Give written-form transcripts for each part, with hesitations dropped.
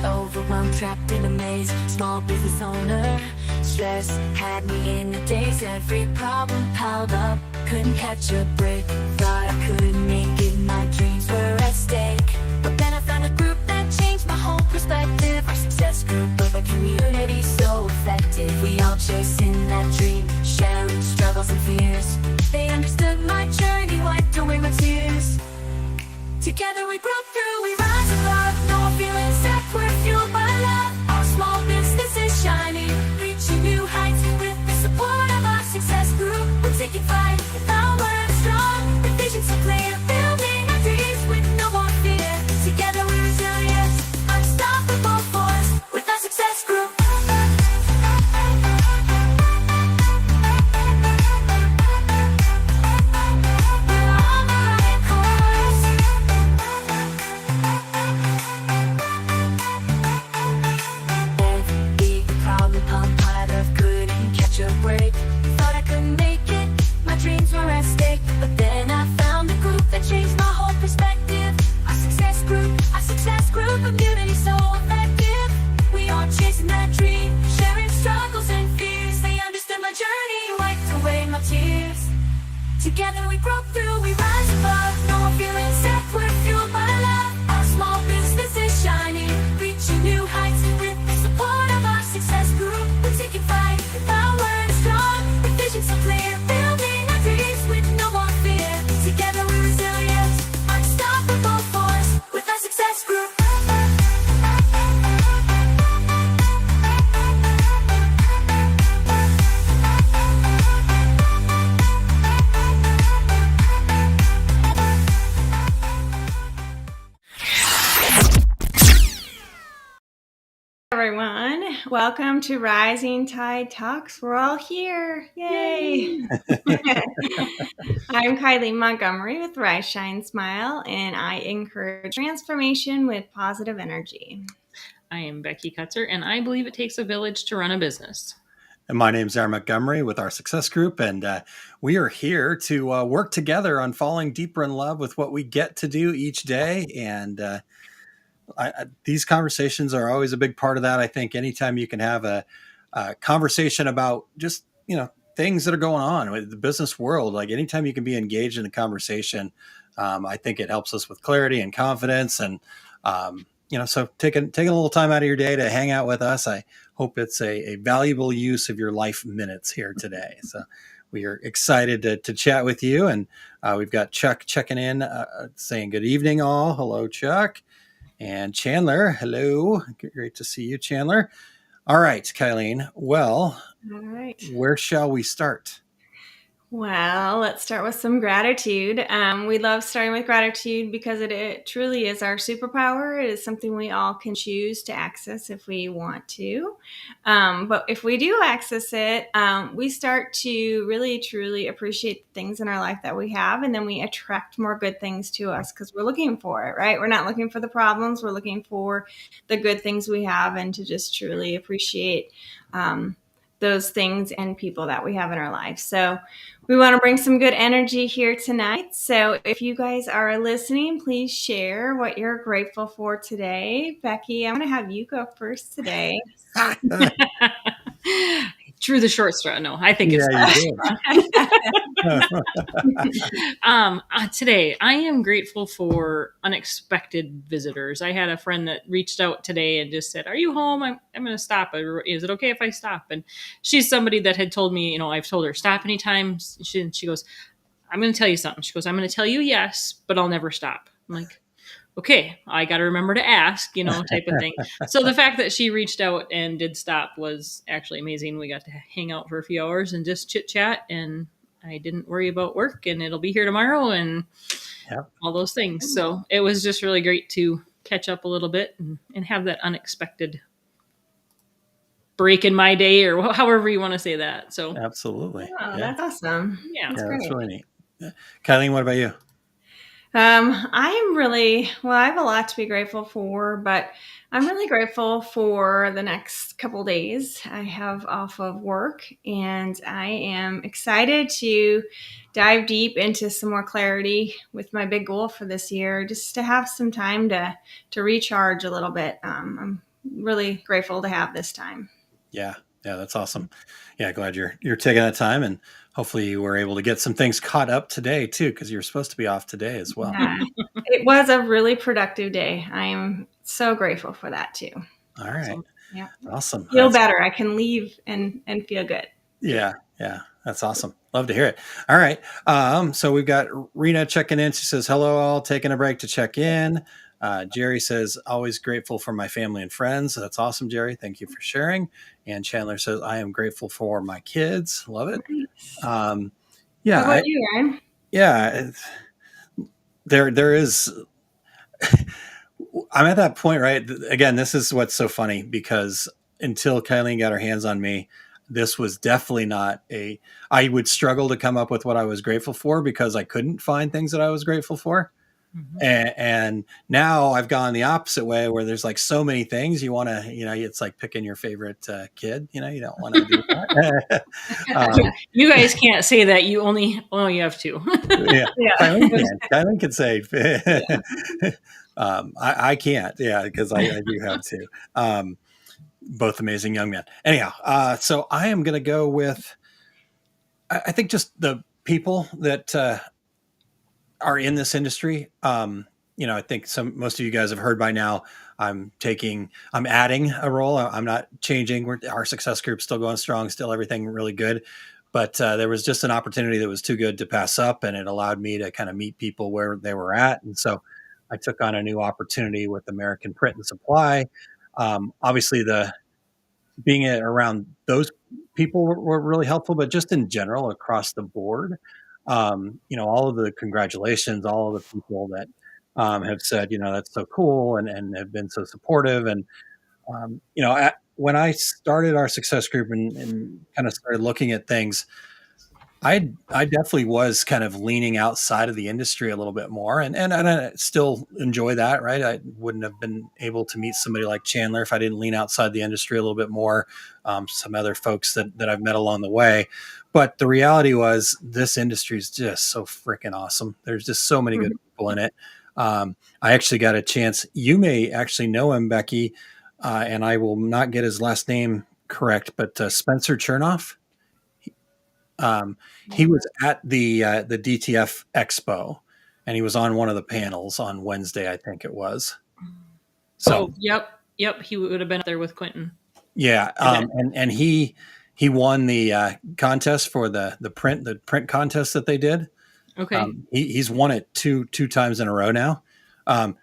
Overwhelmed, trapped in a maze, small business owner. Stress had me in the daze, every problem piled up, couldn't catch a break. Thought I couldn't make it, my dreams were at stake. But then I found a group that changed my whole perspective. Our success group of a community so effective. We all chasing that dream, sharing struggles and fears. They understood my journey, wiped away my tears. Together we broke through, we rise above. No more feeling stuck, we're fueled by love. Our small business is shining, reaching new heights. With the support of our success group, we're taking flight with our word strong. The vision so clear, building our dreams with no more fear. Together we're resilient, unstoppable force with our success group. Together we broke through, we rise above. No more feeling stuck, we're fueled by love. Our small business is shining, reaching new heights. With the support of our success group, we're taking flight with our word strong. The vision so clear, building our dreams with no more fear. Together we're resilient, unstoppable force with our success group. Everyone, welcome to Rising Tide Talks. We're all here. Yay! I'm Kylie Montgomery with Rise, Shine, Smile, and I encourage transformation with positive energy. I am Becky Kutzer, and I believe it takes a village to run a business. And my name is Aaron Montgomery with our Success Group, and we are here to work together on falling deeper in love with what we get to do each day. And these conversations are always a big part of that. I think anytime you can have a conversation about just, things that are going on with the business world, like anytime you can be engaged in a conversation, I think it helps us with clarity and confidence. And, so taking a little time out of your day to hang out with us, I hope it's a valuable use of your life minutes here today. So we are excited to chat with you. And we've got Chuck checking in, saying good evening all. Hello, Chuck. And Chandler, hello. Great to see you, Chandler. All right, Kylene. Well, all right. Where shall we start? Well, let's start with some gratitude. We love starting with gratitude because it truly is our superpower. It is something we all can choose to access if we want to. But if we do access it, we start to really, truly appreciate the things in our life that we have. And then we attract more good things to us because we're looking for it, right? We're not looking for the problems. We're looking for the good things we have and to just truly appreciate those things and people that we have in our life. So we want to bring some good energy here tonight. So if you guys are listening, please share what you're grateful for today. Becky, I'm going to have you go first today. Drew the short straw. No, I think it's today I am grateful for unexpected visitors. I had a friend that reached out today and just said, "Are you home? I'm going to stop. Is it okay if I stop?" And she's somebody that had told me, I've told her stop anytime. She goes, "I'm going to tell you something." She goes, "I'm going to tell you yes, but I'll never stop." I'm like, okay, I got to remember to ask, type of thing. So the fact that she reached out and did stop was actually amazing. We got to hang out for a few hours and just chit chat, and I didn't worry about work, and it'll be here tomorrow and all those things. So it was just really great to catch up a little bit and have that unexpected break in my day, or however you want to say that. So absolutely. Oh, that's awesome. Yeah, that's great. That's really neat. Kylene, what about you? I have a lot to be grateful for, but I'm really grateful for the next couple days I have off of work, and I am excited to dive deep into some more clarity with my big goal for this year, just to have some time to recharge a little bit. I'm really grateful to have this time. Yeah. Yeah. That's awesome. Yeah. Glad you're taking that time, and hopefully you were able to get some things caught up today too, because you're supposed to be off today as well. Yeah, it was a really productive day. I am so grateful for that too. All right. Yeah. Awesome. Feel better. I can leave and feel good. Yeah. Yeah. That's awesome. Love to hear it. All right. So we've got Rena checking in. She says, hello, all, taking a break to check in. Jerry says, always grateful for my family and friends. That's awesome, Jerry. Thank you for sharing. And Chandler says, I am grateful for my kids. Love it. Yeah. How about you, Ryan? Yeah. There is, I'm at that point, right? Again, this is what's so funny, because until Kylene got her hands on me, this was definitely not I would struggle to come up with what I was grateful for because I couldn't find things that I was grateful for. Mm-hmm. And now I've gone the opposite way, where there's like so many things you want to, it's like picking your favorite kid, you don't want to do that. You guys can't say that. You have to. Yeah. Kylene can say, I can't. Yeah. Because I do have to. Both amazing young men. Anyhow, so I am going to go with, I think, just the people that are in this industry. I think most of you guys have heard by now, I'm adding a role. I'm not changing. Our success group's still going strong, still everything really good. But there was just an opportunity that was too good to pass up, and it allowed me to kind of meet people where they were at. And so I took on a new opportunity with American Print and Supply. Obviously, being around those people were really helpful, but just in general across the board, all of the congratulations, all of the people that have said, that's so cool, and have been so supportive. And, when I started our success group and kind of started looking at things, I definitely was kind of leaning outside of the industry a little bit more, and I still enjoy that, right? I wouldn't have been able to meet somebody like Chandler if I didn't lean outside the industry a little bit more. Some other folks that I've met along the way, but the reality was this industry is just so freaking awesome. There's just so many good people in it. I actually got a chance. You may actually know him, Becky, and I will not get his last name correct, but Spencer Chernoff. He was at the DTF Expo, and he was on one of the panels on Wednesday, I think it was. So, yep, he would have been up there with Quentin. Yeah, and he won the contest for the print contest that they did. Okay, he's won it two times in a row now.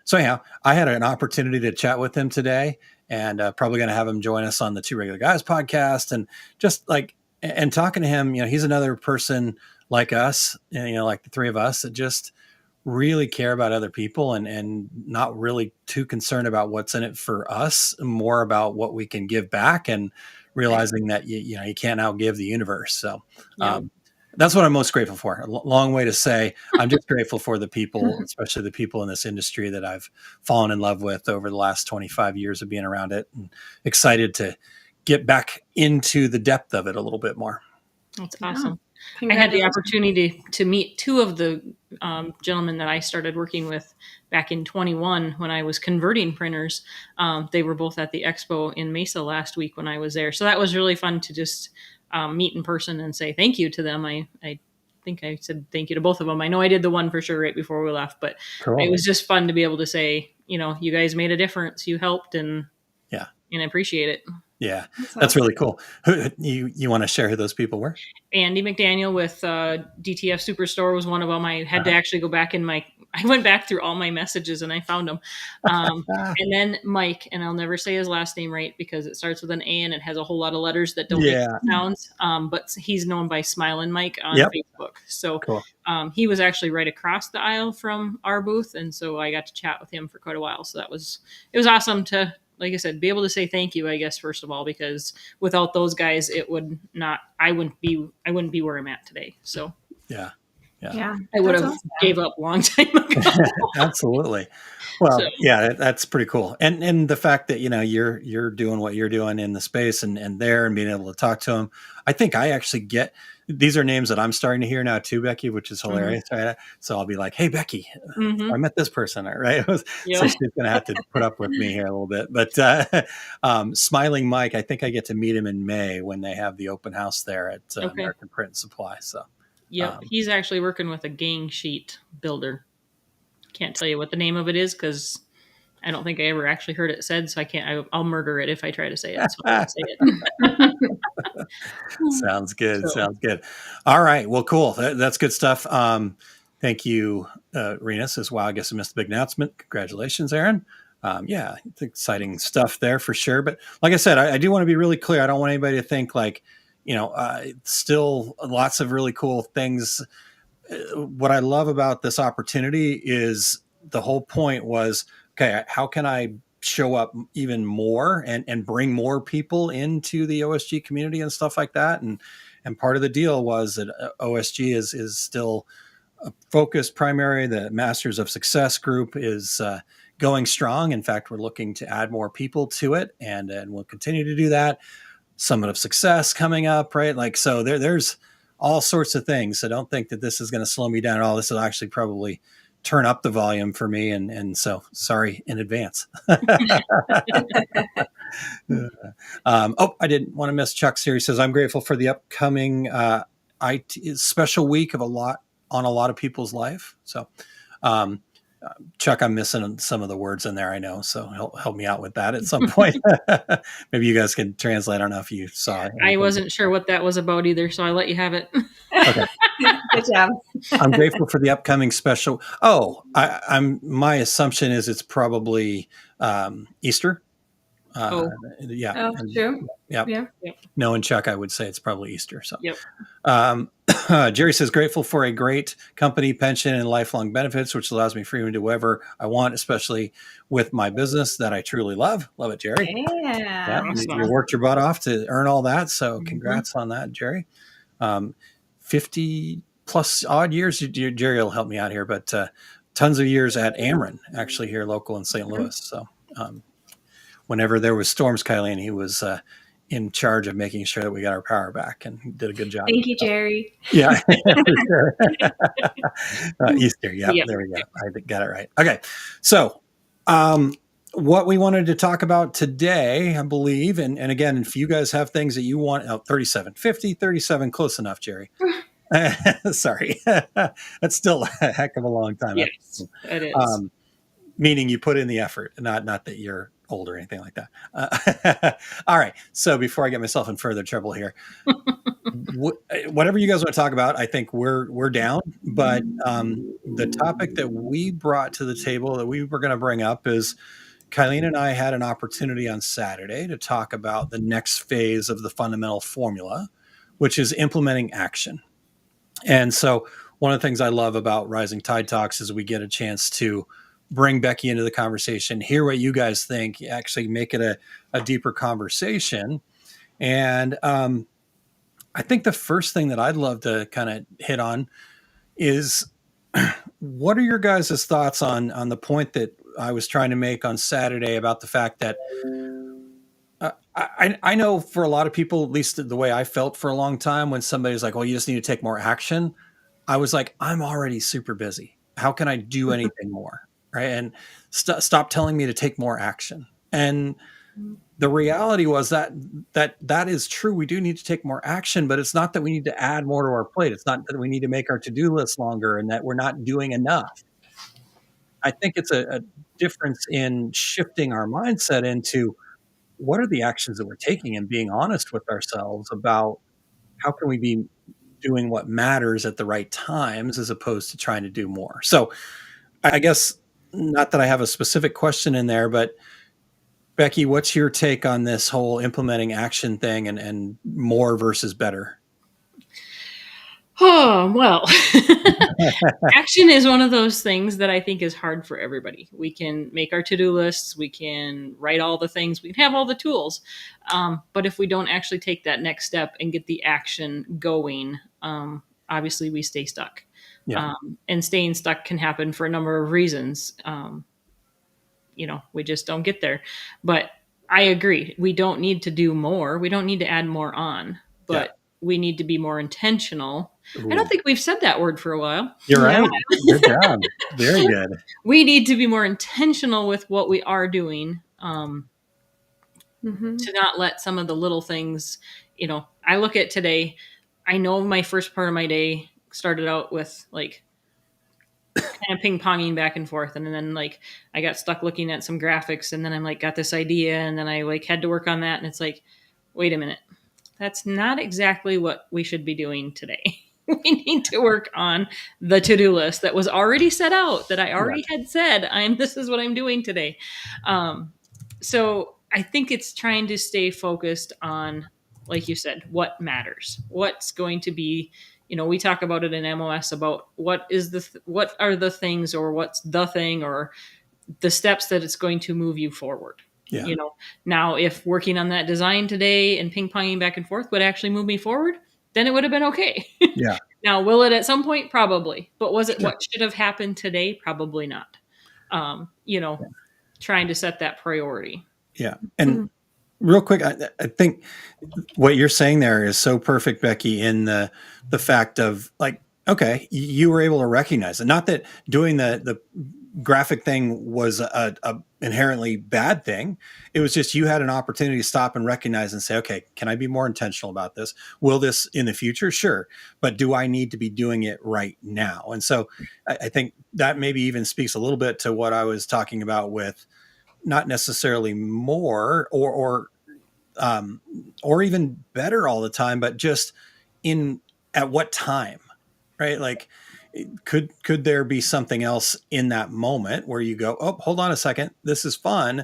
So anyhow, I had an opportunity to chat with him today, and probably going to have him join us on the Two Regular Guys podcast, and just like. And talking to him, he's another person like us, like the three of us, that just really care about other people and not really too concerned about what's in it for us, more about what we can give back, and realizing that you can't outgive the universe. So that's what I'm most grateful for. A long way to say I'm just grateful for the people, especially the people in this industry that I've fallen in love with over the last 25 years of being around it, and excited to get back into the depth of it a little bit more. That's awesome. I had the opportunity to meet two of the gentlemen that I started working with back in 21 when I was converting printers. They were both at the expo in Mesa last week when I was there. So that was really fun to just meet in person and say thank you to them. I think I said thank you to both of them. I know I did the one for sure right before we left, but It was just fun to be able to say, you guys made a difference. You helped, and I appreciate it. Yeah, that's really cool. You want to share who those people were? Andy McDaniel with DTF Superstore was one of them. I had to actually go back I went back through all my messages and I found him. And then Mike, and I'll never say his last name right because it starts with an A and it has a whole lot of letters that don't make sounds. But he's known by Smilin' Mike on Facebook. So cool. He was actually right across the aisle from our booth. And so I got to chat with him for quite a while. So it was awesome to, like I said, be able to say thank you, I guess, first of all, because without those guys, I wouldn't be where I'm at today. So, yeah. Yeah. I would That's have awesome. gave up a long time ago. Absolutely. So, Well, yeah, that's pretty cool. And the fact that, you're doing what you're doing in the space and there and being able to talk to them. I think I actually get these are names that I'm starting to hear now too, Becky, which is hilarious. Right? So I'll be like, "Hey, Becky, I met this person," right? So yeah. she's going to have to put up with me here a little bit. But Smiling Mike, I think I get to meet him in May when they have the open house there at Okay. American Print and Supply. So Yep. He's actually working with a gang sheet builder. Can't tell you what the name of it is because I don't think I ever actually heard it said. So I can't. I'll murder it if I try to say it. So I won't say it. Sounds good. So Sounds good. All right. Well, cool. That's good stuff. Thank you, Renus, as well. I guess I missed the big announcement. Congratulations, Aaron. Yeah, it's exciting stuff there for sure. But like I said, I do want to be really clear. I don't want anybody to think like, still lots of really cool things. What I love about this opportunity is the whole point was, okay, how can I show up even more and bring more people into the OSG community and stuff like that? And part of the deal was that OSG is still a focused primary. The Masters of Success group is going strong. In fact, we're looking to add more people to it, and we'll continue to do that. Summit of Success coming up, right? Like, so there's all sorts of things. So don't think that this is going to slow me down at all. This will actually probably turn up the volume for me. And so sorry in advance. I didn't want to miss Chuck's here. He says, I'm grateful for the upcoming special week of a lot of people's life. So, Chuck, I'm missing some of the words in there, I know. So help me out with that at some point. Maybe you guys can translate. I don't know if you saw it. I wasn't sure what that was about either, so I let you have it. Okay. Good job. I'm grateful for the upcoming special. My assumption is it's probably Easter. Yeah. Oh, true. Yep. Yeah. Knowing Chuck, I would say it's probably Easter. So, Yep. Jerry says, grateful for a great company pension and lifelong benefits, which allows me freedom to do whatever I want, especially with my business that I truly love. Love it, Jerry. Yeah. Awesome. You worked your butt off to earn all that. So congrats on that, Jerry. 50 plus odd years. Jerry will help me out here, but tons of years at Ameren, actually here local in St. Louis. So whenever there was storms, Kylene, he was in charge of making sure that we got our power back, and he did a good job. Thank you, Jerry. Yeah, for sure. Easter. Yeah, Yep. There we go. I got it right. Okay. So what we wanted to talk about today, I believe, and again, if you guys have things that you want, 37, close enough, Jerry. Sorry. That's still a heck of a long time. Yes, it is. Meaning you put in the effort, not that you're old or anything like that. All right. So before I get myself in further trouble here, whatever you guys want to talk about, I think we're down. But the topic that we brought to the table that we were going to bring up is Kylene and I had an opportunity on Saturday to talk about the next phase of the fundamental formula, which is implementing action. And so one of the things I love about Rising Tide Talks is we get a chance to bring Becky into the conversation, hear what you guys think, actually make it a deeper conversation. And I think the first thing that I'd love to kind of hit on is what are your guys' thoughts on the point that I was trying to make on Saturday about the fact that I know for a lot of people, at least the way I felt for a long time, when somebody's like, well, you just need to take more action. I was like, I'm already super busy. How can I do anything more? Right. And stop telling me to take more action. And the reality was that is true. We do need to take more action, but it's not that we need to add more to our plate. It's not that we need to make our to-do list longer and that we're not doing enough. I think it's a difference in shifting our mindset into what are the actions that we're taking and being honest with ourselves about how can we be doing what matters at the right times as opposed to trying to do more. So I guess not that I have a specific question in there, but Becky, what's your take on this whole implementing action thing and more versus better? Oh, well, action is one of those things that I think is hard for everybody. We can make our to-do lists. We can write all the things. We can have all the tools. But if we don't actually take that next step and get the action going, obviously we stay stuck. Yeah. And staying stuck can happen for a number of reasons. We just don't get there. But I agree. We don't need to do more. We don't need to add more on, Yeah. but we need to be more intentional. I don't Ooh. think we've said that word for a while. You're Yeah. right. Good job. Very good. We need to be more intentional with what we are doing, Mm-hmm. to not let some of the little things, I look at today, I know my first part of my day started out with like kind of ping ponging back and forth. And then like I got stuck looking at some graphics, and then I'm like, got this idea. And then I like had to work on that. And it's like, wait a minute, that's not exactly what we should be doing today. We need to work on the to-do list that was already set out, that I already had said, this is what I'm doing today. So I think it's trying to stay focused on, like you said, what matters, what's going to be, we talk about it in MOS about what are the things, or what's the thing, or the steps that it's going to move you forward. Yeah. Now if working on that design today and ping ponging back and forth would actually move me forward, then it would have been okay. Yeah. Now, will it at some point? Probably. But was it Sure. what should have happened today? Probably not. Trying to set that priority. Yeah. And real quick, I think what you're saying there is so perfect, Becky, in the fact of like, okay, you were able to recognize it. Not that doing the graphic thing was a inherently bad thing. It was just you had an opportunity to stop and recognize and say, okay, can I be more intentional about this? Will this in the future? Sure. But do I need to be doing it right now? And so I think that maybe even speaks a little bit to what I was talking about with not necessarily more or even better all the time, but just at what time, right? Like, could there be something else in that moment where you go, oh, hold on a second, this is fun,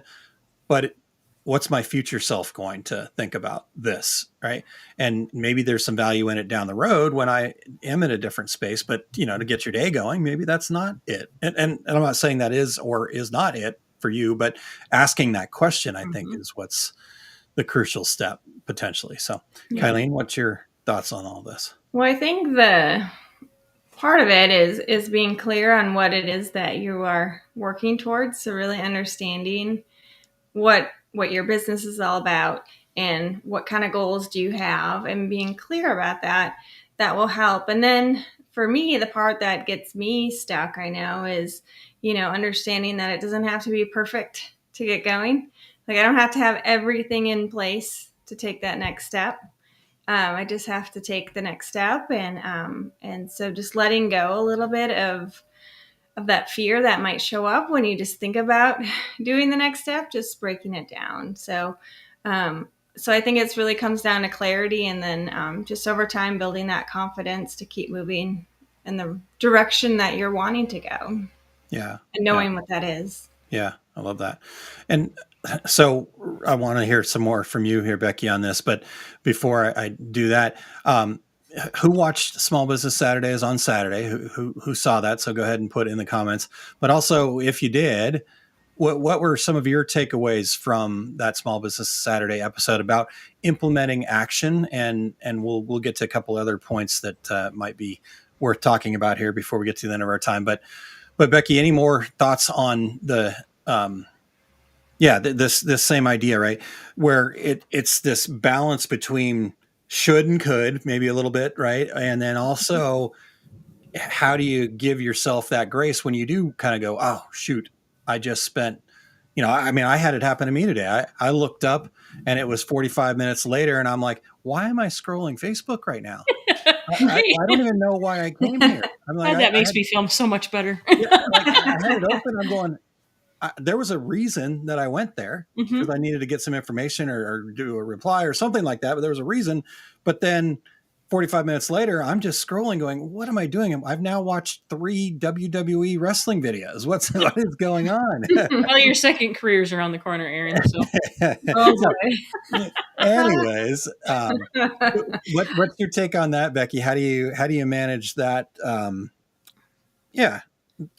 but what's my future self going to think about this, right? And maybe there's some value in it down the road when I am in a different space, but to get your day going, maybe that's not it. And I'm not saying that is or is not it for you, but asking that question, I think, is what's the crucial step potentially. So, Yeah. Kylene, what's your thoughts on all this? Well, I think the part of it is being clear on what it is that you are working towards. So really understanding what your business is all about and what kind of goals do you have, and being clear about that will help. And then for me, the part that gets me stuck, I know, is, understanding that it doesn't have to be perfect to get going. Like I don't have to have everything in place to take that next step. I just have to take the next step, and so just letting go a little bit of that fear that might show up when you just think about doing the next step, just breaking it down. So I think it's really comes down to clarity, and then just over time building that confidence to keep moving in the direction that you're wanting to go. Yeah. And knowing what that is. Yeah, I love that. And so I want to hear some more from you here, Becky, on this. But before I do that, who watched Small Business Saturdays on Saturday? Who saw that? So go ahead and put it in the comments. But also, if you did, what were some of your takeaways from that Small Business Saturday episode about implementing action? And we'll get to a couple other points that might be worth talking about here before we get to the end of our time. But Becky, any more thoughts on the this same idea, right? Where it's this balance between should and could, maybe a little bit, right? And then also, how do you give yourself that grace when you do kind of go, oh shoot, I just spent, I had it happen to me today. I looked up and it was 45 minutes later, and I'm like, why am I scrolling Facebook right now? I don't even know why I came here. I'm like, that makes me feel so much better. I had it open. I'm going, there was a reason that I went there, because I needed to get some information or do a reply or something like that. But there was a reason. But then 45 minutes later, I'm just scrolling going, what am I doing? I've now watched 3 WWE wrestling videos. What is going on? Well, your second career is around the corner, Aaron. So. Anyways, what's your take on that, Becky? How do you manage that?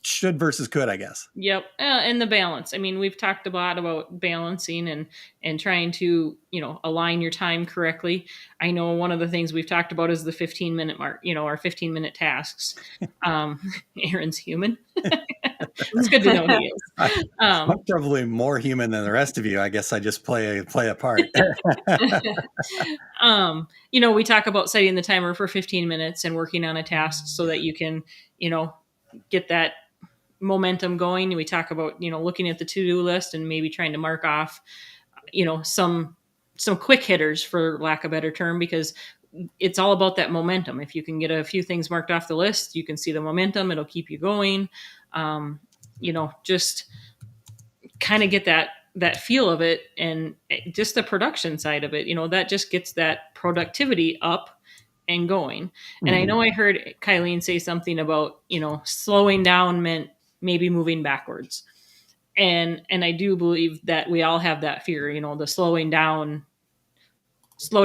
should versus could, I guess. Yep, and the balance. I mean, we've talked a lot about balancing and trying to align your time correctly. I know one of the things we've talked about is the 15-minute mark. Our 15-minute tasks. Aaron's human. It's good to know he is. I'm probably more human than the rest of you. I guess I just play a part. We talk about setting the timer for 15 minutes and working on a task so that you can, get that momentum going. We talk about, looking at the to-do list and maybe trying to mark off, some quick hitters, for lack of a better term, because it's all about that momentum. If you can get a few things marked off the list, you can see the momentum. It'll keep you going. Just kind of get that feel of it, and just the production side of it, that just gets that productivity up and going. And I know I heard Kylene say something about, slowing down meant maybe moving backwards. And I do believe that we all have that fear, the slow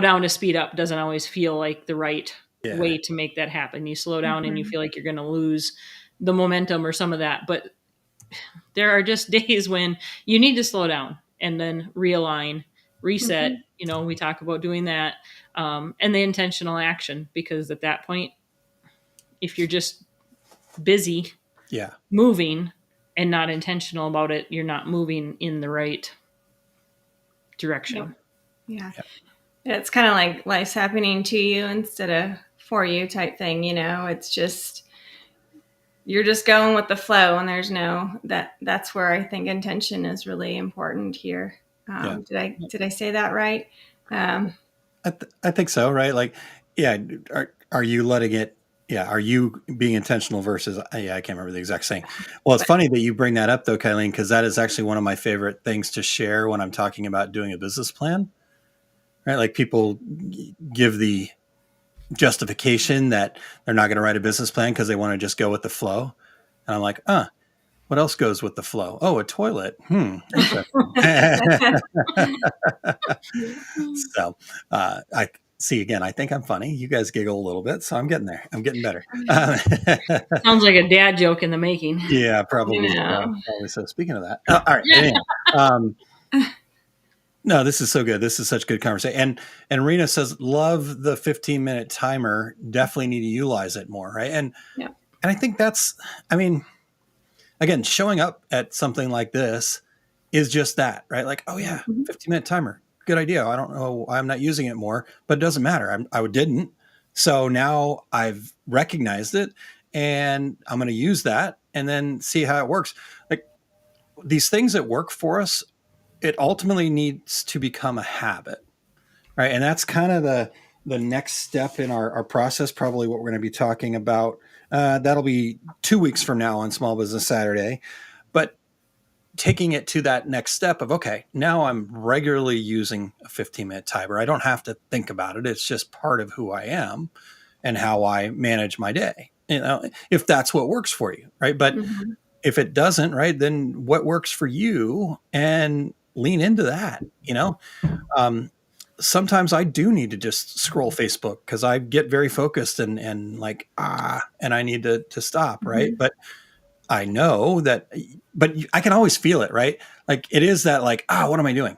down to speed up doesn't always feel like the right way to make that happen. You slow down and you feel like you're going to lose the momentum or some of that. But there are just days when you need to slow down and then realign, reset. We talk about doing that, and the intentional action, because at that point, if you're just busy moving and not intentional about it, you're not moving in the right direction. Yeah. It's kind of like life's happening to you instead of for you type thing. It's just, you're just going with the flow, and there's that's where I think intention is really important here. Did I say that right? I think so, right? Like, are you letting it? Yeah, are you being intentional versus? I can't remember the exact saying. Well, it's funny that you bring that up, though, Kylene, because that is actually one of my favorite things to share when I'm talking about doing a business plan. Right, like people give the justification that they're not going to write a business plan because they want to just go with the flow, and I'm like, what else goes with the flow? Oh, a toilet. So I see, again, I think I'm funny. You guys giggle a little bit, so I'm getting there. I'm getting better. Sounds like a dad joke in the making. Yeah, probably. Probably so. Speaking of that, all right. Anyhow, no, this is so good. This is such good conversation. And Rena says, love the 15-minute timer. Definitely need to utilize it more, right? And I think that's, again, showing up at something like this is just that, right? Like, 15-minute timer. Good idea. I don't know why I'm not using it more, but it doesn't matter. I didn't. So now I've recognized it, and I'm going to use that and then see how it works. Like, these things that work for us, it ultimately needs to become a habit, right? And that's kind of the next step in our process, probably what we're going to be talking about. That'll be 2 weeks from now on Small Business Saturday. But taking it to that next step of, okay, now I'm regularly using a 15-minute timer. I don't have to think about it. It's just part of who I am and how I manage my day, if that's what works for you, right? But if it doesn't, right, then what works for you, and lean into that. Sometimes I do need to just scroll Facebook because I get very focused and like, and I need to stop. Right. But I know that, but I can always feel it, right? Like, it is that, like, what am I doing?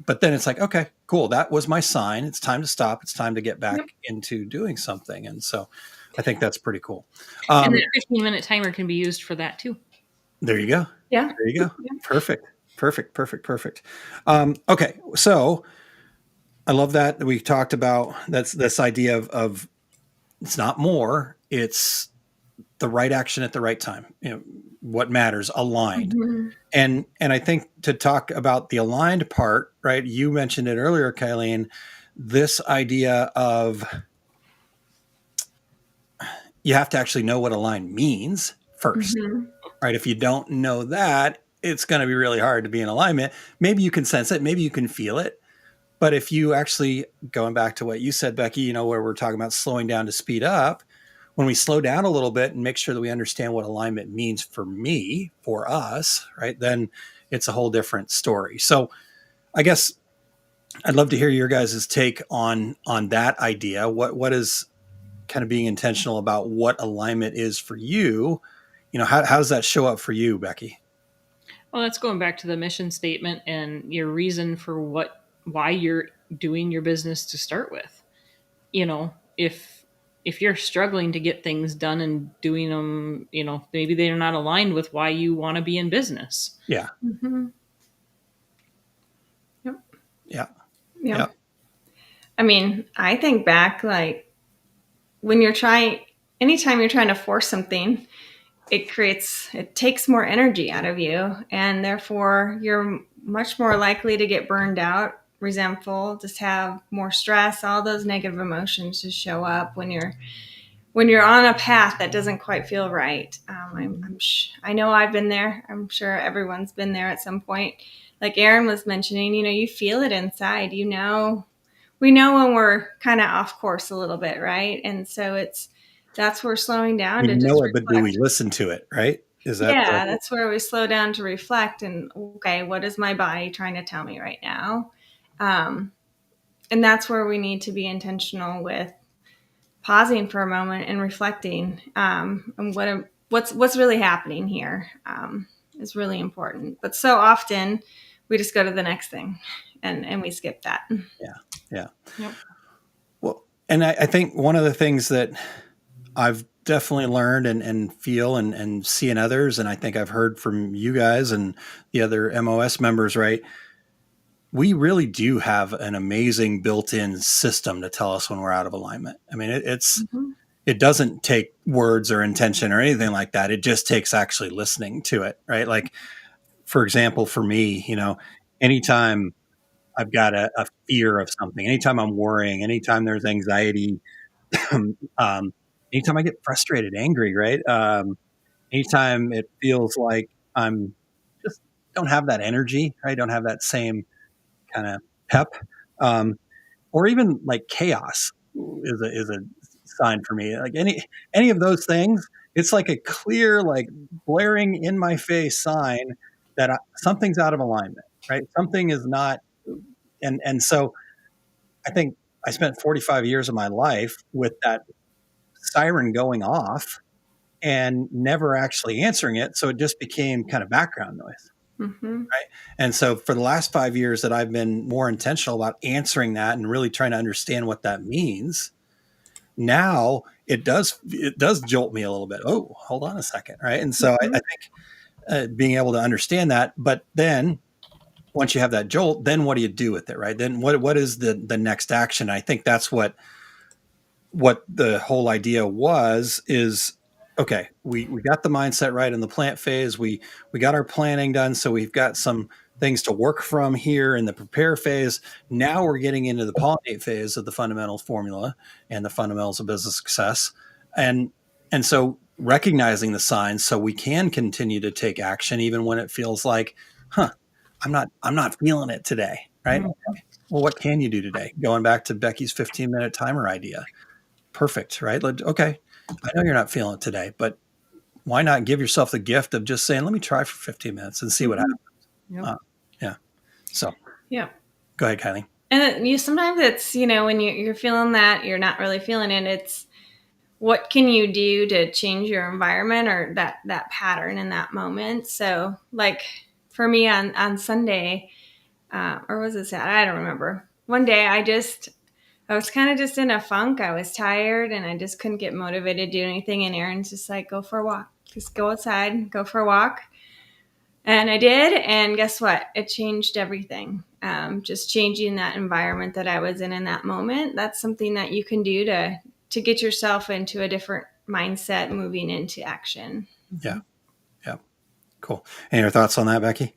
But then it's like, okay, cool. That was my sign. It's time to stop. It's time to get back into doing something. And so I think that's pretty cool. And that 15-minute timer can be used for that too. There you go. Yeah. There you go. Perfect. Okay. So I love that we talked about that's this idea of it's not more, it's the right action at the right time. What matters, aligned. And I think to talk about the aligned part, right? You mentioned it earlier, Kylene, this idea of you have to actually know what aligned means first, right? If you don't know that, it's going to be really hard to be in alignment. Maybe you can sense it, maybe you can feel it. But if you actually, going back to what you said, Becky, where we're talking about slowing down to speed up, when we slow down a little bit and make sure that we understand what alignment means for me, for us, right, then it's a whole different story. So I guess I'd love to hear your guys' take on that idea. What is kind of being intentional about what alignment is for you how does that show up for you, Becky? Well, that's going back to the mission statement and your reason for why you're doing your business to start with. If you're struggling to get things done and doing them, maybe they're not aligned with why you want to be in business. Yeah. Mm-hmm. Yep. Yeah. Yeah. Yeah. I mean, I think back, like, anytime you're trying to force something, it takes more energy out of you, and therefore you're much more likely to get burned out, resentful, just have more stress, all those negative emotions just show up when you're on a path that doesn't quite feel right. I know I've been there. I'm sure everyone's been there at some point. Like Aaron was mentioning, you feel it inside. We know when we're kind of off course a little bit, right? And so that's where slowing down We to know just it, but do we reflect. listen to it? Right? Is that Yeah, that's where we slow down to reflect and, okay, what is my body trying to tell me right now? And that's where we need to be intentional with pausing for a moment and reflecting, and what's really happening here, is really important. But so often we just go to the next thing and we skip that. Yeah. Yeah. Yep. Well, and I think one of the things that I've definitely learned and feel and see in others, and I think I've heard from you guys and the other MOS members, right? We really do have an amazing built-in system to tell us when we're out of alignment. I mean, Mm-hmm. it doesn't take words or intention or anything like that. It just takes actually listening to it, right? Like, for example, for me, anytime I've got a fear of something, anytime I'm worrying, anytime there's anxiety, um, anytime I get frustrated, angry, right? Anytime it feels like I'm just don't have that energy, right? Don't have that same kind of pep, um, or even like chaos is a sign for me. Like any of those things, it's like a clear, like blaring in my face sign that something's out of alignment, right? Something is not, and so I think I spent 45 years of my life with that siren going off and never actually answering it. So it just became kind of background noise. Mm-hmm. Right. And so for the last 5 years that I've been more intentional about answering that and really trying to understand what that means, now it does jolt me a little bit. Oh, hold on a second. Right. And so Mm-hmm. I think being able to understand that, but then once you have that jolt, then what do you do with it? Right. Then what is the next action? I think that's what the whole idea is okay, we got the mindset right in the plant phase, we got our planning done, so we've got some things to work from here in the prepare phase. Now we're getting into the pollinate phase of the fundamentals formula and the fundamentals of business success, and so recognizing the signs so we can continue to take action even when it feels like, I'm not feeling it today, right? Okay. Well, what can you do today? Going back to Becky's 15-minute timer idea. Perfect, right? Okay, I know you're not feeling it today, but why not give yourself the gift of just saying, let me try for 15 minutes and see what happens. Yep. Yeah. So Yeah. go ahead, Kylie. And sometimes it's, when you're feeling that you're not really feeling it, it's what can you do to change your environment or that pattern in that moment. So like for me on Sunday, or was it Saturday? I don't remember. One day I was kind of just in a funk. I was tired and I just couldn't get motivated to do anything. And Aaron's just like, go for a walk. Just go outside, go for a walk. And I did. And guess what? It changed everything. Just changing that environment that I was in that moment. That's something that you can do to get yourself into a different mindset moving into action. Yeah. Yeah. Cool. Any other thoughts on that, Becky?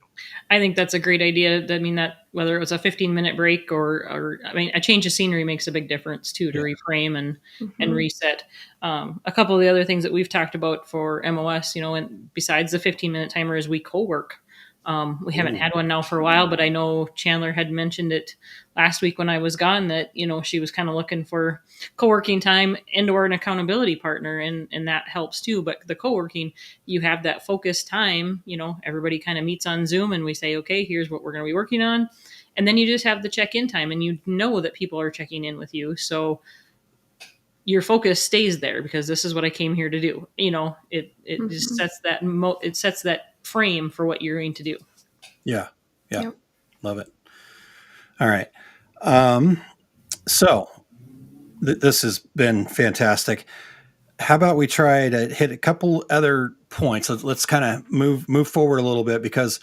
I think that's a great idea. I mean, that whether it was a 15-minute break or I mean, a change of scenery makes a big difference too, to reframe and reset. A couple of the other things that we've talked about for MOS, and besides the 15-minute timer, is we co-work. We haven't had one now for a while, but I know Chandler had mentioned it last week when I was gone that, she was kind of looking for co-working time and or an accountability partner, and that helps too. But the co-working, you have that focused time, everybody kind of meets on Zoom and we say, okay, here's what we're going to be working on. And then you just have the check-in time and you know that people are checking in with you. So your focus stays there because this is what I came here to do. It just sets that frame for what you're going to do. Yeah. Yeah. Yep. Love it. All right. So this has been fantastic. How about we try to hit a couple other points? Let's kind of move forward a little bit, because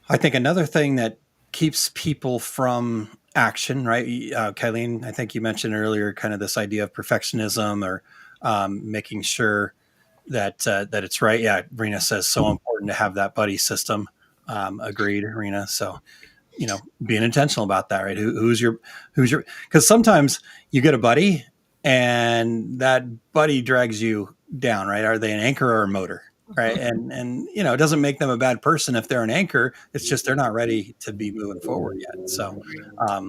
I think another thing that keeps people from action, right? Kylene, I think you mentioned earlier kind of this idea of perfectionism, or making sure that that it's right. Yeah, Rena says so important to have that buddy system. Agreed, Rena. So, being intentional about that, right? Who's your, because sometimes you get a buddy and that buddy drags you down, right? Are they an anchor or a motor? Right. And it doesn't make them a bad person if they're an anchor. It's just they're not ready to be moving forward yet. So,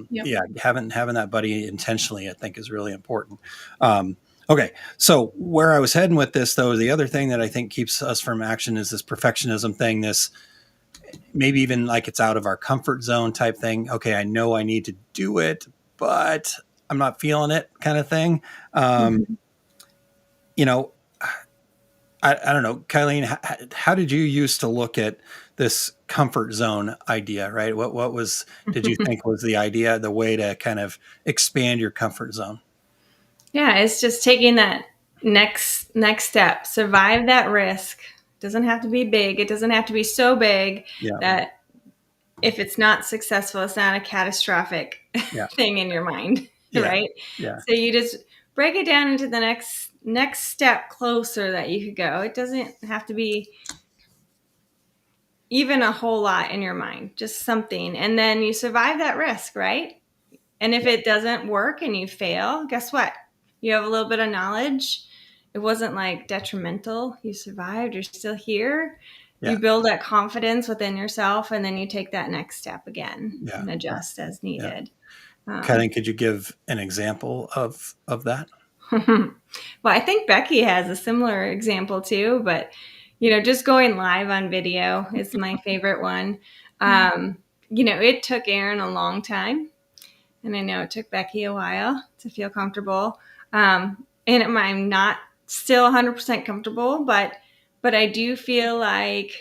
Yep. yeah, having that buddy intentionally, I think, is really important. Okay. So where I was heading with this, though, the other thing that I think keeps us from action is this perfectionism thing, this maybe even like it's out of our comfort zone type thing. Okay, I know I need to do it, but I'm not feeling it kind of thing. You know, I don't know, Kylene, how did you used to look at this comfort zone idea, right? What did you think was the idea, the way to kind of expand your comfort zone? Yeah, it's just taking that next step. Survive that risk. Doesn't have to be big. It doesn't have to be so big Yeah. that if it's not successful, it's not a catastrophic Yeah. thing in your mind, Yeah. right? Yeah. So you just break it down into the next step closer that you could go. It doesn't have to be even a whole lot in your mind, just something. And then you survive that risk, right? And if it doesn't work and you fail, guess what? You have a little bit of knowledge. It wasn't like detrimental. You survived. You're still here. Yeah. You build that confidence within yourself, and then you take that next step again Yeah. and adjust as needed. Kylene, could you give an example of that? Well, I think Becky has a similar example too, but just going live on video is my favorite one. It took Aaron a long time, and I know it took Becky a while to feel comfortable. And I'm not still 100% comfortable, but I do feel like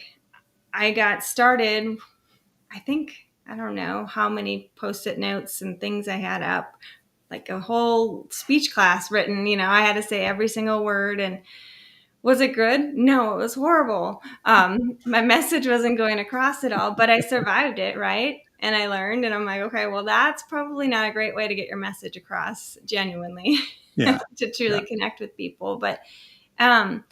I got started. I don't know how many Post-it notes and things I had up, like a whole speech class written. I had to say every single word. And was it good? No, it was horrible. My message wasn't going across at all, but I survived it, right? And I learned, and I'm like, okay, well, that's probably not a great way to get your message across genuinely, Yeah. to truly connect with people. But, and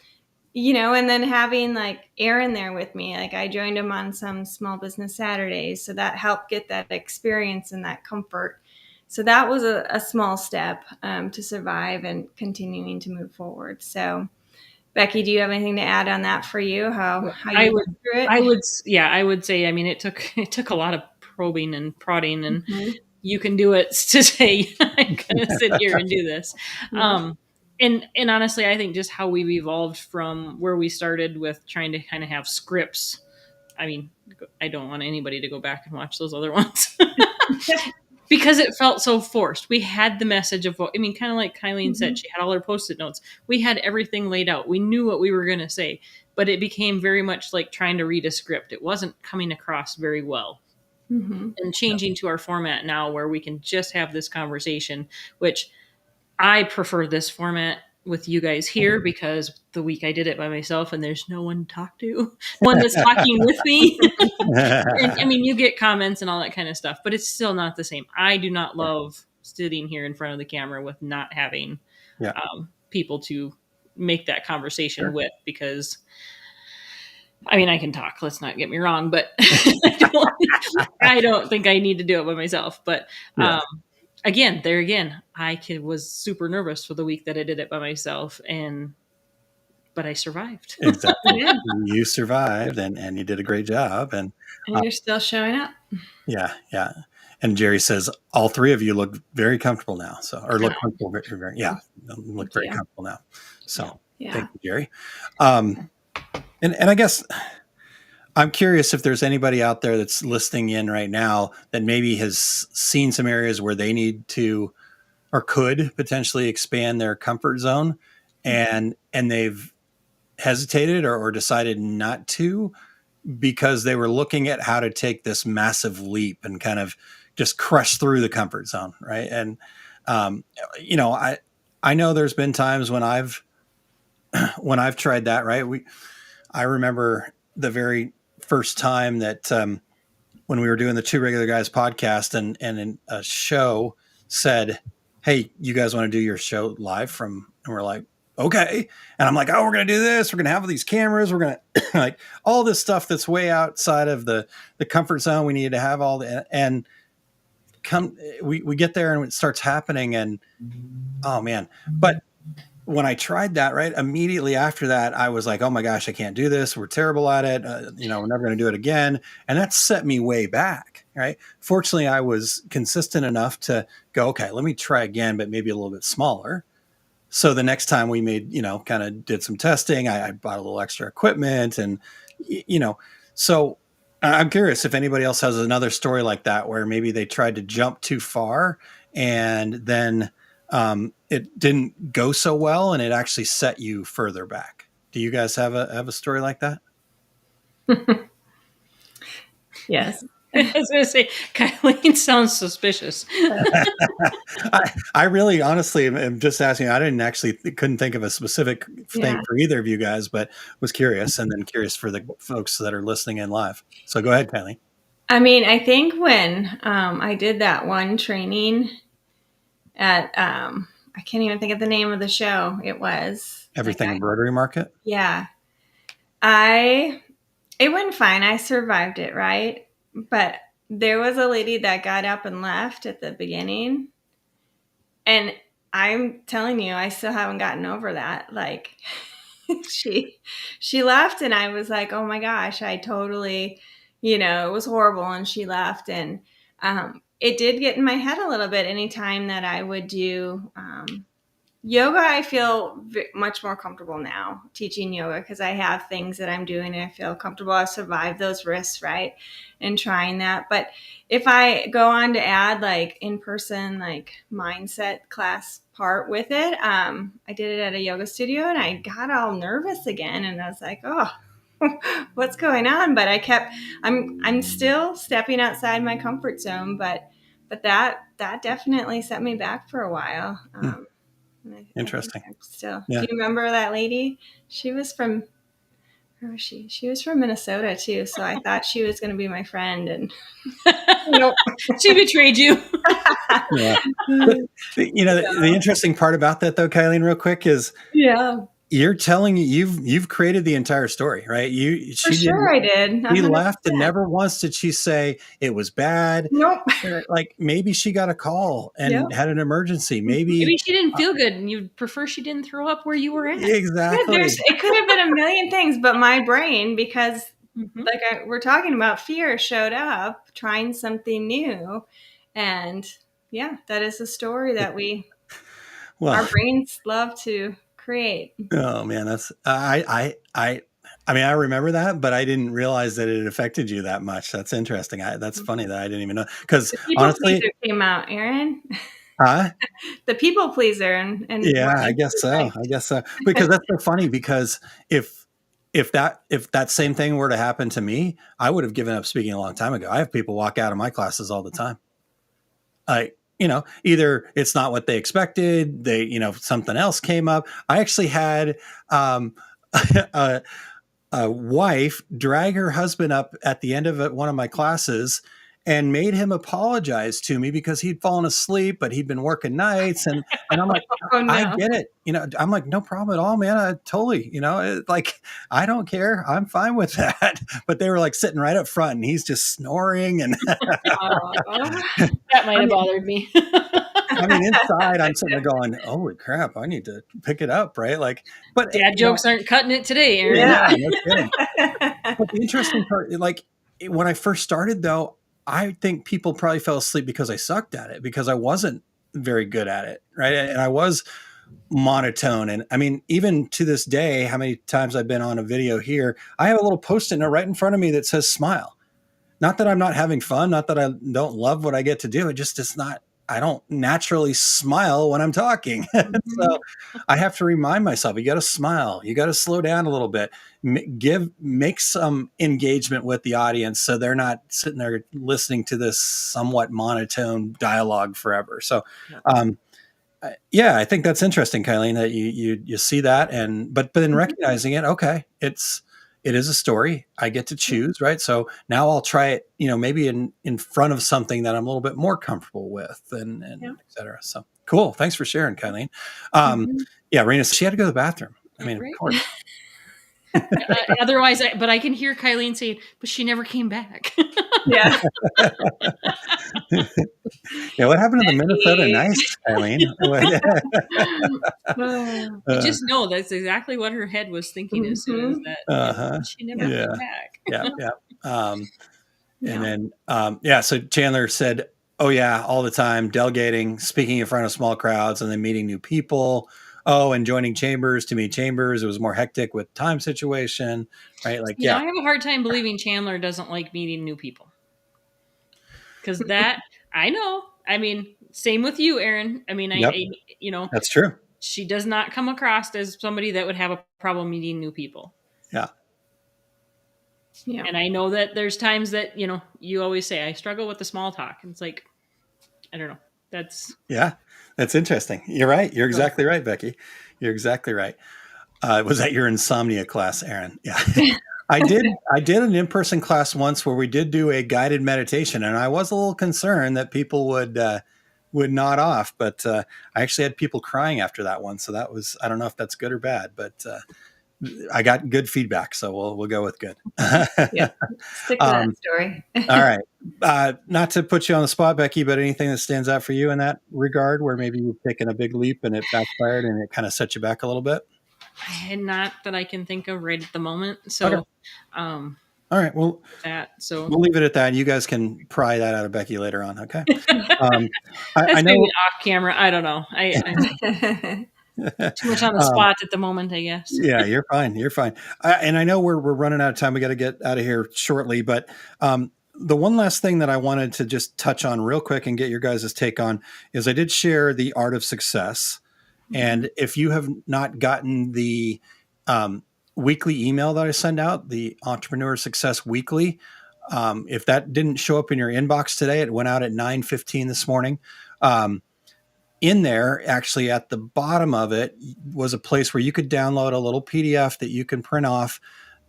then having like Aaron there with me, like I joined him on some small business Saturdays. So that helped get that experience and that comfort. So that was a small step to survive and continuing to move forward. So, Becky, do you have anything to add on that for you? How you went through it? I would say, I mean, it took a lot of probing and prodding, and you can do it to say, I'm going to sit here and do this. And honestly, I think just how we've evolved from where we started with trying to kind of have scripts. I mean, I don't want anybody to go back and watch those other ones. Because it felt so forced. We had the message of, kind of like Kylene said, she had all her Post-it notes. We had everything laid out. We knew what we were going to say, but it became very much like trying to read a script. It wasn't coming across very well. And changing to our format now where we can just have this conversation, which I prefer this format with you guys here, because the week I did it by myself and there's no one to talk to, one that's talking with me. And, you get comments and all that kind of stuff, but it's still not the same. I do not love sitting here in front of the camera with not having people to make that conversation with, because I can talk, let's not get me wrong, but I don't think I need to do it by myself. But again, I was super nervous for the week that I did it by myself, but I survived. Exactly. You survived, and you did a great job. And you're still showing up. Yeah. Yeah. And Jerry says, all three of you look very comfortable now. So, or look comfortable. Look very comfortable now. So thank you, Jerry. And I guess I'm curious if there's anybody out there that's listening in right now that maybe has seen some areas where they need to, or could potentially expand their comfort zone, and they've hesitated or decided not to because they were looking at how to take this massive leap and kind of just crush through the comfort zone, right? And um, I know there's been times when I've tried that, right? I remember the very first time that when we were doing the Two Regular Guys podcast, and in a show said, "Hey, you guys want to do your show live from?" And we're like, "Okay." And I'm like, "Oh, we're going to do this. We're going to have these cameras. We're going to like all this stuff that's way outside of the comfort zone. We need to have all the and come. We get there and it starts happening, and oh man, but." When I tried that, right, immediately after that, I was like, oh my gosh, I can't do this. We're terrible at it. We're never going to do it again. And that set me way back, right? Fortunately, I was consistent enough to go, okay, let me try again, but maybe a little bit smaller. So the next time we made, kind of did some testing, I bought a little extra equipment and, so I'm curious if anybody else has another story like that, where maybe they tried to jump too far and then it didn't go so well and it actually set you further back. Do you guys have a story like that? Yes. I was going to say, Kylene sounds suspicious. I really honestly am just asking. I couldn't think of a specific thing for either of you guys, but was curious, and then curious for the folks that are listening in live. So go ahead, Kylie. I mean, I think when I did that one training at, I can't even think of the name of the show. It was Everything Rotary Market. Yeah. It went fine. I survived it, right? But there was a lady that got up and left at the beginning. And I'm telling you, I still haven't gotten over that. Like she left and I was like, oh my gosh, I totally, it was horrible. And she left. And it did get in my head a little bit anytime that I would do yoga. I feel much more comfortable now teaching yoga because I have things that I'm doing and I feel comfortable. I've survived those risks, right? And trying that. But if I go on to add like in-person, like mindset class part with it, I did it at a yoga studio and I got all nervous again. And I was like, oh, what's going on? But I'm still stepping outside my comfort zone, but that definitely set me back for a while. Interesting. Still, yeah. Do you remember that lady? She was from, where was she? She was from Minnesota too. So I thought she was going to be my friend, and nope, she betrayed you. Yeah. The interesting part about that, though, Kylene, real quick, is you're telling you've created the entire story, right? I did. 100%. She left, and never once did she say it was bad. Nope. Like maybe she got a call and had an emergency. Maybe she didn't feel good, and you'd prefer she didn't throw up where you were at. Exactly. It could have been a million things, but my brain, because we're talking about fear, showed up trying something new, and that is a story that our brains love to create. Oh man, that's I remember that, but I didn't realize that it affected you that much. That's interesting. That's funny that I didn't even know, because honestly, pleaser came out, Aaron. Huh? The people pleaser, and I guess so. Because that's so funny. Because if that same thing were to happen to me, I would have given up speaking a long time ago. I have people walk out of my classes all the time. Either it's not what they expected, something else came up. I actually had a wife drag her husband up at the end of one of my classes and made him apologize to me because he'd fallen asleep, but he'd been working nights. And I'm like, oh, no. I get it. I'm like, no problem at all, man. I totally, like, I don't care. I'm fine with that. But they were like sitting right up front and he's just snoring. And that might have bothered me. Inside I'm sitting there going, holy crap, I need to pick it up. Right. Like, but dad jokes aren't cutting it today, Aaron. Yeah, no kidding. But the interesting part, like when I first started though, I think people probably fell asleep because I sucked at it, because I wasn't very good at it. Right. And I was monotone. And even to this day, how many times I've been on a video here, I have a little Post-it note right in front of me that says smile. Not that I'm not having fun, not that I don't love what I get to do. It's not I don't naturally smile when I'm talking. Mhm. So I have to remind myself, you got to smile. You got to slow down a little bit. Make some engagement with the audience so they're not sitting there listening to this somewhat monotone dialogue forever. So, Yeah. yeah, I think that's interesting, Kylene, that you see that, and but then Mhm. recognizing it, okay, it is a story. I get to choose, right? So now I'll try it, maybe in front of something that I'm a little bit more comfortable with, and Yeah. et cetera. So cool. Thanks for sharing, Kylene. Um, Mhm. yeah, Rena, she had to go to the bathroom. I mean, of Right. course. Otherwise, but I can hear Kylene saying, "But she never came back." Yeah. Yeah, what happened to the Minnesota Becky. Nice, Kylene? Oh. I uh, just know that's exactly what her head was thinking as soon as Mhm. that, uh-huh. she never Yeah. came Yeah, back. yeah, yeah. And Yeah. then, yeah, so Chandler said, oh, yeah, all the time, delegating, speaking in front of small crowds, and then meeting new people. Oh, and joining chambers to meet chambers. It was more hectic with time situation, right? Like, You know, yeah, I have a hard time believing Chandler doesn't like meeting new people because that I know. I mean, same with you, Aaron. I mean, yep, you know, that's true. she does not come across as somebody that would have a problem meeting new people. Yeah, Yeah. And I know that there's times that, you always say, I struggle with the small talk. And it's like, I don't know. That's yeah, that's interesting. You're right. You're so exactly right, Becky. You're exactly right. Was that your insomnia class, Aaron? Yeah. I did an in-person class once where we did do a guided meditation, and I was a little concerned that people would nod off, but I actually had people crying after that one. So that was, I don't know if that's good or bad, but I got good feedback, so we'll go with good. Yeah. Stick to that um, story. all right. Not to put you on the spot, Becky, but anything that stands out for you in that regard, where maybe you've taken a big leap and it backfired and it kind of set you back a little bit? and not that I can think of right at the moment. Okay. So, um, All right. Well, that, so we'll leave it at that. You guys can pry that out of Becky later on. Okay. Um, I that's maybe know. off camera. I don't know. I'm too much on the um, spot at the moment, I guess. yeah, you're fine. You're fine. And I know we're running out of time. We got to get out of here shortly. But the one last thing that I wanted to just touch on real quick and get your guys' take on is I did share the art of success. And if you have not gotten the weekly email that I send out, the Entrepreneur Success Weekly, if that didn't show up in your inbox today, it went out at 9:15 this morning. In there, actually at the bottom of it was a place where you could download a little PDF that you can print off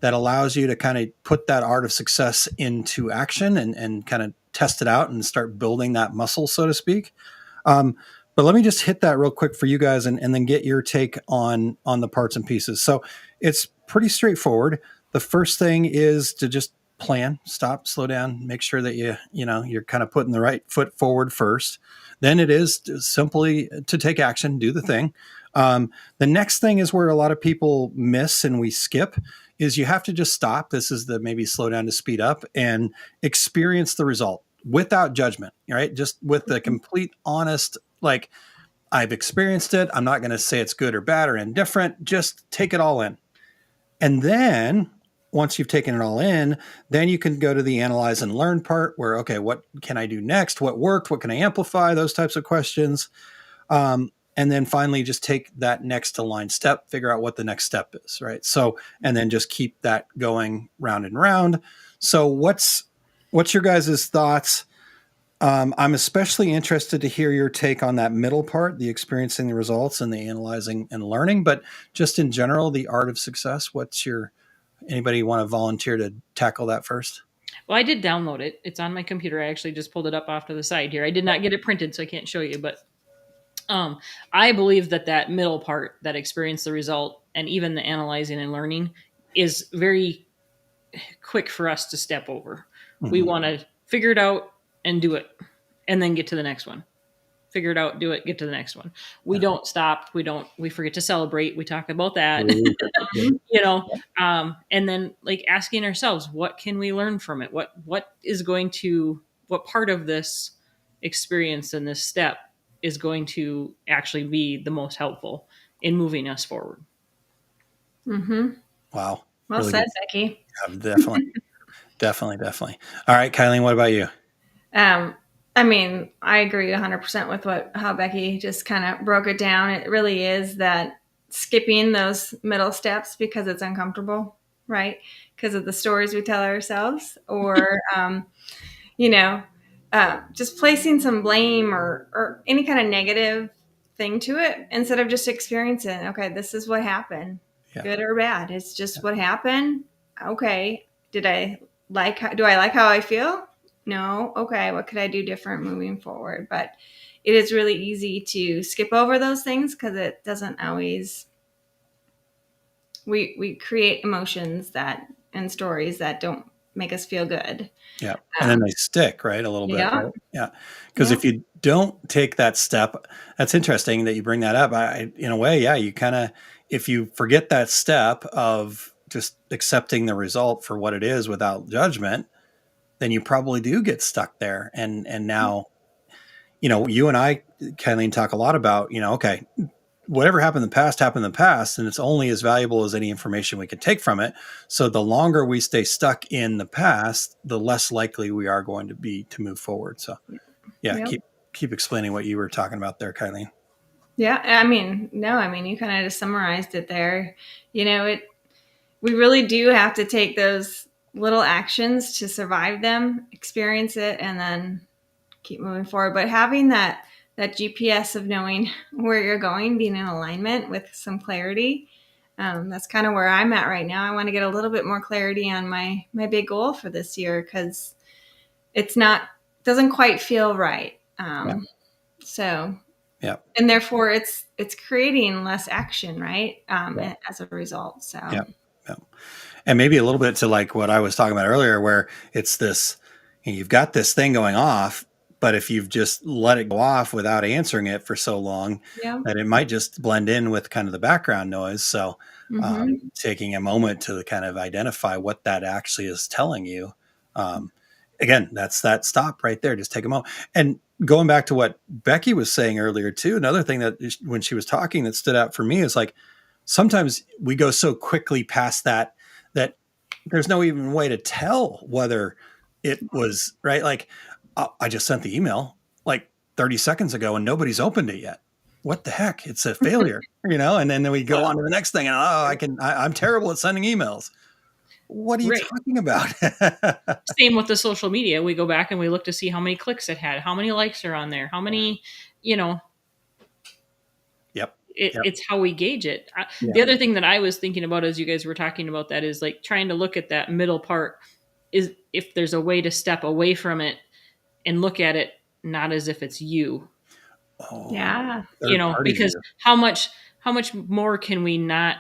that allows you to kind of put that art of success into action and kind of test it out and start building that muscle, so to speak. Um, but let me just hit that real quick for you guys and then get your take on the parts and pieces. So it's pretty straightforward. The first thing is to just plan, stop, slow down, make sure that you're kind of putting the right foot forward first. Then it is simply to take action, do the thing. The next thing is where a lot of people miss and we skip is you have to just stop. This is the maybe slow down to speed up and experience the result without judgment, right? Just with the complete honest, like, I've experienced it. I'm not going to say it's good or bad or indifferent. Just take it all in. And then once you've taken it all in, then you can go to the analyze and learn part where, okay, what can I do next? What worked? What can I amplify? Those types of questions. And then finally just take that next aligned step, figure out what the next step is, right? So, and then just keep that going round and round. So what's your guys' thoughts? I'm especially interested to hear your take on that middle part, the experiencing the results and the analyzing and learning, but just in general, the art of success. Anybody want to volunteer to tackle that first? Well, I did download it. It's on my computer. I actually just pulled it up off to the side here. I did not get it printed, so I can't show you, but I believe that middle part, that experience the result, and even the analyzing and learning is very quick for us to step over. Mm-hmm. We want to figure it out and do it, and then get to the next one. Figure it out, do it, get to the next one. We don't stop. We forget to celebrate. We talk about that, and then like asking ourselves, what can we learn from it? What part of this experience and this step is going to actually be the most helpful in moving us forward? Mm-hmm. Wow. Well really said, good. Becky. Yeah, definitely. Definitely. All right, Kylene, what about you? I mean, I agree 100% with how Becky just kind of broke it down. It really is that skipping those middle steps because it's uncomfortable, right? Because of the stories we tell ourselves, or you know, just placing some blame or any kind of negative thing to it instead of just experiencing, okay, this is what happened, Yeah. good or bad. It's just what happened. Okay. Do I like how I feel? No. Okay. What could I do different moving forward? But it is really easy to skip over those things because it doesn't always, we create emotions and stories that don't make us feel good. Yeah. And then they stick, right? A little bit, Yeah. right? Yeah. Because Yeah. if you don't take that step, that's interesting that you bring that up. In a way, yeah, you kind of, if you forget that step of just accepting the result for what it is without judgment, then you probably do get stuck there. And now, you and I, Kylene, talk a lot about, okay, whatever happened in the past, and it's only as valuable as any information we can take from it. So the longer we stay stuck in the past, the less likely we are going to be to move forward. So yeah, Yep. keep explaining what you were talking about there, Kylene. Yeah, I mean, no, I mean, you kind of just summarized it there. We really do have to take those little actions to survive them, experience it, and then keep moving forward. But having that GPS of knowing where you're going, being in alignment with some clarity, that's kind of where I'm at right now. I want to get a little bit more clarity on my big goal for this year because doesn't quite feel right. So Yeah. and therefore it's creating less action, right? As a result. So Yeah. And maybe a little bit to like what I was talking about earlier, where it's this, you've got this thing going off, but if you've just let it go off without answering it for so long, yeah. that it might just blend in with kind of the background noise. So taking a moment to kind of identify what that actually is telling you. Again, that's that stop right there. Just take a moment. And going back to what Becky was saying earlier too, another thing that when she was talking that stood out for me is like, sometimes we go so quickly past that there's no even way to tell whether it was right. Like I just sent the email like 30 seconds ago and nobody's opened it yet. What the heck? It's a failure, and then we go on to the next thing and I'm terrible at sending emails. What are you talking about? Same with the social media. We go back and we look to see how many clicks it had, how many likes are on there, how many, Yep. It's how we gauge it. The other thing that I was thinking about as you guys were talking about that is like trying to look at that middle part, is if there's a way to step away from it and look at it not as if it's you. Oh, yeah. Because how much more can we not,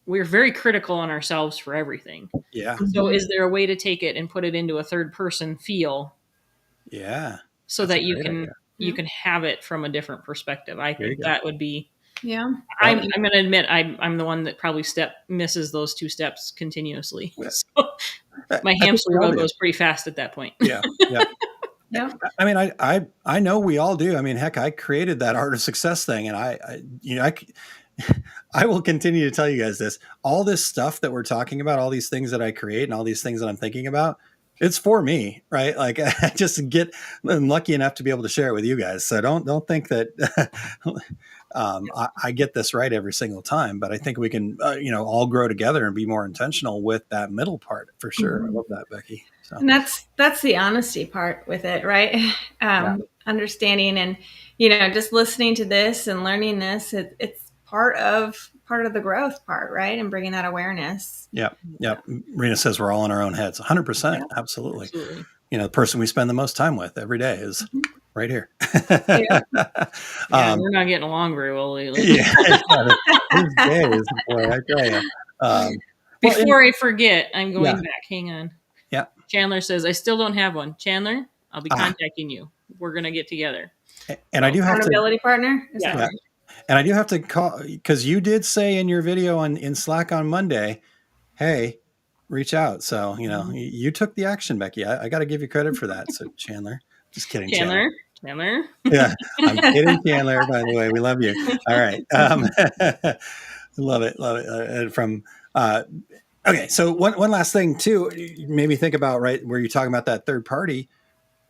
we're very critical on ourselves for everything. Yeah. So is there a way to take it and put it into a third person feel? Yeah. So that you can have it from a different perspective. I think that would be. Yeah. I'm going to admit I'm the one that probably misses those two steps continuously. Yeah. So my hamster wheel goes pretty fast at that point. Yeah. Yeah. Yeah. I mean, I know we all do. I mean, heck, I created that Art of Success thing, and I will continue to tell you guys this. All this stuff that we're talking about, all these things that I create, and all these things that I'm thinking about, it's for me, right? Like I just I'm lucky enough to be able to share it with you guys. So don't think that I get this right every single time. But I think we can, all grow together and be more intentional with that middle part for sure. Mm-hmm. I love that, Becky. So. And that's the honesty part with it, right? Understanding and just listening to this and learning this. It's part of the growth part, right? And bringing that awareness. Yeah. Rena says we're all in our own heads. 100%. Yeah. Absolutely. The person we spend the most time with every day is right here. We're not getting along very well lately. These days, boy, I tell you. Before I forget, I'm going back. Hang on. Yeah. Chandler says, I still don't have one. Chandler, I'll be contacting you. We're going to get together. And I do have accountability partner. Yeah. And I do have to call, because you did say in your video in Slack on Monday, hey, reach out. So, you took the action, Becky. I got to give you credit for that. So Chandler, just kidding. Chandler. Yeah. I'm kidding, Chandler, by the way. We love you. All right. Love it. Okay. So one last thing too, made me think about, right, where you're talking about that third party.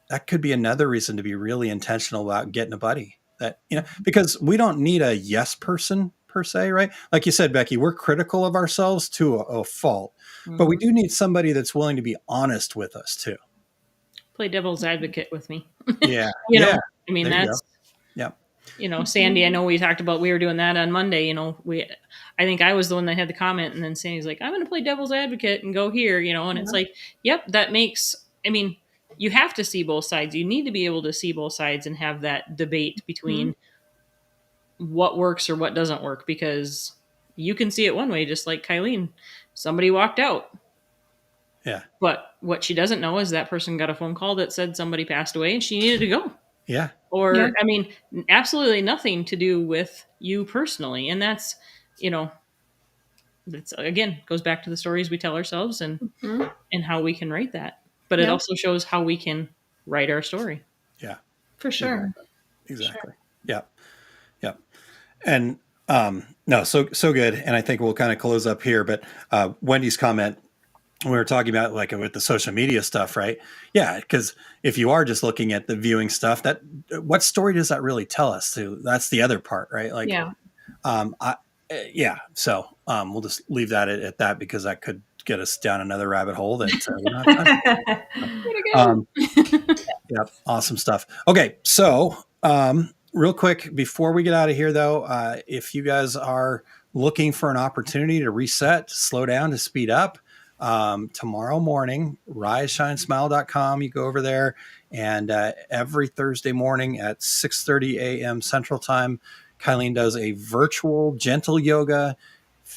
that could be another reason to be really intentional about getting a buddy. That, because we don't need a yes person per se, right? Like you said, Becky, we're critical of ourselves to a fault, but we do need somebody that's willing to be honest with us too. Play devil's advocate with me. Yeah. You know, Yeah. I mean, There you that's, go. Yeah. you know, Sandy, I know we talked about, we were doing that on Monday. You know, I think I was the one that had the comment, and then Sandy's like, I'm going to play devil's advocate and go here, you know, and it's like, yep, that makes, I mean, you have to see both sides. You need to be able to see both sides and have that debate between what works or what doesn't work, because you can see it one way, just like Kylene. Somebody walked out. Yeah. But what she doesn't know is that person got a phone call that said somebody passed away and she needed to go. Yeah. Or, I mean, absolutely nothing to do with you personally. And that's, you know, that's, again, goes back to the stories we tell ourselves and how we can write that. But it also shows how we can write our story. Yeah. For sure. Exactly. Sure. Yeah. Yeah. And no, so good. And I think we'll kind of close up here. But Wendy's comment, we were talking about like with the social media stuff, right? Yeah, because if you are just looking at the viewing stuff, that what story does that really tell us? So that's the other part, right? Like, So we'll just leave that at that, because that could get us down another rabbit hole that we're not. Yep, awesome stuff. Okay, so real quick before we get out of here, though, if you guys are looking for an opportunity to reset, to slow down, to speed up, tomorrow morning, riseshinesmile.com, you go over there, and every Thursday morning at 6:30 a.m. Central Time, Kylene does a virtual gentle yoga.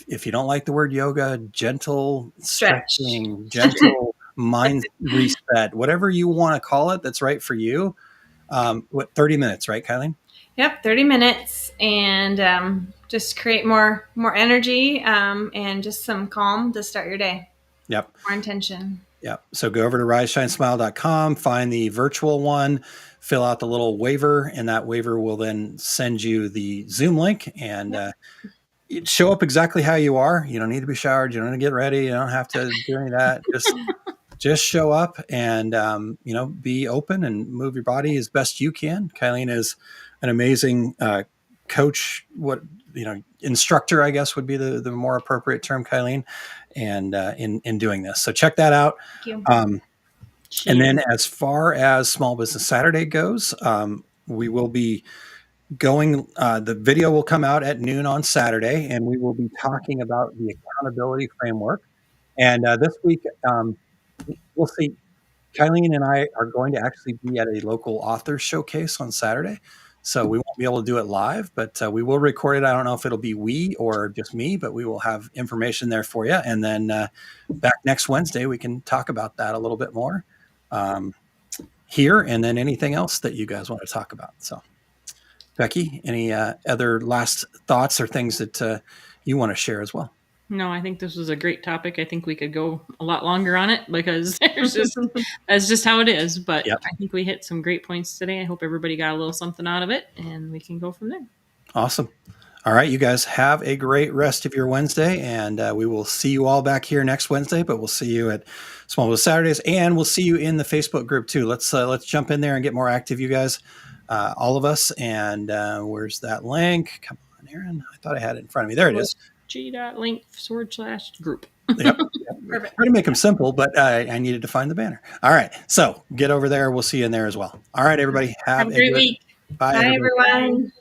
If you don't like the word yoga, gentle stretching, gentle mind reset, whatever you want to call it, that's right for you. 30 minutes, right, Kylene? Yep, 30 minutes, and just create more energy and just some calm to start your day. Yep. More intention. Yep. So go over to riseshinesmile.com, find the virtual one, fill out the little waiver, and that waiver will then send you the Zoom link, and show up exactly how you are. You don't need to be showered. You don't need to get ready. You don't have to do any of that. Just show up and, be open and move your body as best you can. Kylene is an amazing coach, instructor, I guess would be the more appropriate term, Kylene, and in doing this. So check that out. Thank you. And then as far as Small Business Saturday goes, we will be going, the video will come out at noon on Saturday, and we will be talking about the accountability framework. And this week, we'll see. Kylene and I are going to actually be at a local author showcase on Saturday. So we won't be able to do it live, but we will record it. I don't know if it'll be we or just me, but we will have information there for you. And then back next Wednesday, we can talk about that a little bit more here, and then anything else that you guys want to talk about. So Becky, any other last thoughts or things that you want to share as well? No, I think this was a great topic. I think we could go a lot longer on it, because that's just how it is. But I think we hit some great points today. I hope everybody got a little something out of it, and we can go from there. Awesome. All right, you guys have a great rest of your Wednesday, and we will see you all back here next Wednesday, but we'll see you at Small Business Saturdays, and we'll see you in the Facebook group too. Let's jump in there and get more active, you guys, all of us. And where's that link? Come on, Aaron. I thought I had it in front of me. There it is. G.link/group. Yep. Perfect. Try to make them simple, but I needed to find the banner. All right. So get over there. We'll see you in there as well. All right, everybody. Have a great week. Bye, everyone.